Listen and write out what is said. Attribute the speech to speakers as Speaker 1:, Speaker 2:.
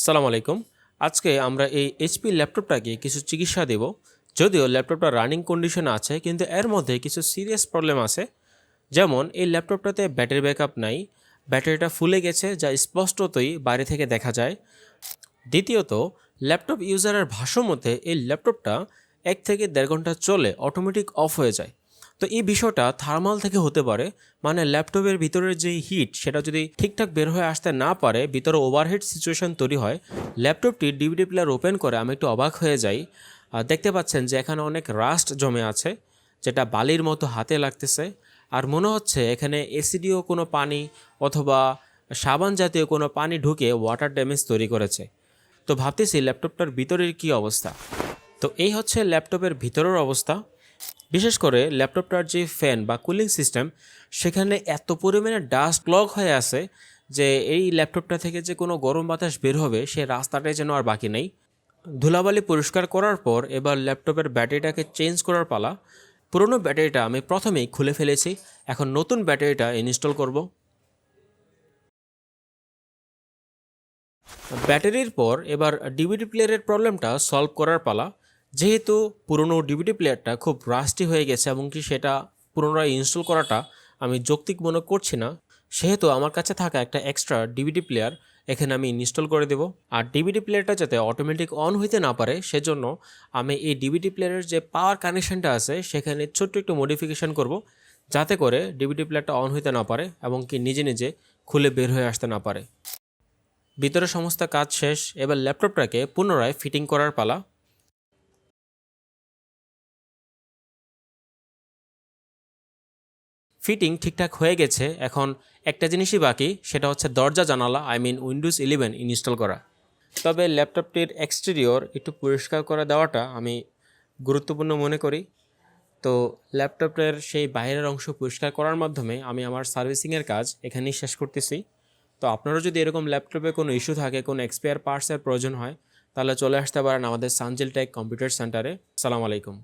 Speaker 1: আসসালামু আলাইকুম। আজকে আমরা এই এইচপি ল্যাপটপটাকে কিছু চিকিৎসা দেব। যদিও ল্যাপটপটা রানিং কন্ডিশনে আছে কিন্তু এর মধ্যে কিছু সিরিয়াস প্রবলেম আছে। যেমন এই ল্যাপটপটাতে ব্যাটারি ব্যাকআপ নাই, ব্যাটারিটা ফুলে গেছে যা স্পষ্টতই বাইরে থেকে দেখা যায়। দ্বিতীয়ত, ল্যাপটপ ইউজারের ভাষ্য মতে এই ল্যাপটপটা 1 থেকে দেড় ঘন্টা চলে অটোমেটিক অফ হয়ে যায়। তো এই বিষয়টা থার্মাল থেকে হতে পারে, মানে ল্যাপটপের ভিতরের যে হিট সেটা যদি ঠিকঠাক বের হয়ে আসতে না পারে, ভিতরে ওভারহিট সিচুয়েশন তৈরি হয়। ল্যাপটপটি ডিভিডি প্লেয়ার ওপেন করে আমি একটু অবাক হয়ে যাই। দেখতে পাচ্ছেন যে এখানে অনেক রাস্ট জমে আছে, যেটা বালির মতো হাতে লাগতেছে। আর মনে হচ্ছে এখানে এসিডিও কোনো পানি অথবা সাবান জাতীয় কোনো পানি ঢুকে ওয়াটার ড্যামেজ তৈরি করেছে। তো ভাবতেছি ল্যাপটপটার ভিতরের কি অবস্থা। তো এই হচ্ছে ল্যাপটপের ভিতরের অবস্থা। বিশেষ করে ল্যাপটপটার যে ফ্যান বা কুলিং সিস্টেম, সেখানে এত পরিমাণে ডাস্ট ক্লগ হয়ে আছে যে এই ল্যাপটপটা থেকে যে কোনো গরম বাতাস বের হবে সে রাস্তাটাই যেন আর বাকি নেই। ধুলাবালি পরিষ্কার করার পর এবার ল্যাপটপের ব্যাটারিটাকে চেঞ্জ করার পালা। পুরনো ব্যাটারিটা আমি প্রথমেই খুলে ফেলেছি, এখন নতুন ব্যাটারিটা ইনস্টল করব। ব্যাটারির পর এবার ডিভিডি প্লেয়ারের প্রবলেমটা সলভ করার পালা। যেহেতু পুরনো ডিভিডি প্লেয়ারটা খুব রাস্টি হয়ে গেছে এবং কি সেটা পুনরায় ইনস্টল করাটা আমি যৌক্তিক মনে করছি না, সেহেতু আমার কাছে থাকা একটা এক্সট্রা ডিভিডি প্লেয়ার এখানে আমি ইনস্টল করে দেব। আর ডিভিডি প্লেয়ারটা যাতে অটোমেটিক অন হইতে না পারে সেজন্য আমি এই ডিভিডি প্লেয়ারের যে পাওয়ার কানেকশনটা আছে সেখানে ছোট্ট একটু মডিফিকেশন করব, যাতে করে ডিভিডি প্লেয়ারটা অন হইতে না পারে এবং কি নিজে নিজে খুলে বের হয়ে আসতে না পারে। ভিতরে সমস্ত কাজ শেষ, এবার ল্যাপটপটাকে পুনরায় ফিটিং করার পালা। ফিটিং ঠিকঠাক হয়ে গেছে, এখন একটা জিনিসই বাকি, সেটা হচ্ছে দরজা জানালা উইন্ডোজ 11 ইনস্টল করা। তবে ল্যাপটপটির এক্সটেরিয়র একটু পরিষ্কার করে দেওয়াটা আমি গুরুত্বপূর্ণ মনে করি। তো ল্যাপটপের সেই বাইরের অংশ পরিষ্কার করার মাধ্যমে আমি আমার সার্ভিসিংয়ের কাজ এখানেই শেষ করতেছি। তো আপনারও যদি এরকম ল্যাপটপে কোনো ইস্যু থাকে, কোনো এক্সপায়ার পার্টসের প্রয়োজন হয়, তাহলে চলে আসতে পারেন আমাদের সানজিল টেক কম্পিউটার সেন্টারে। সালাম আলাইকুম।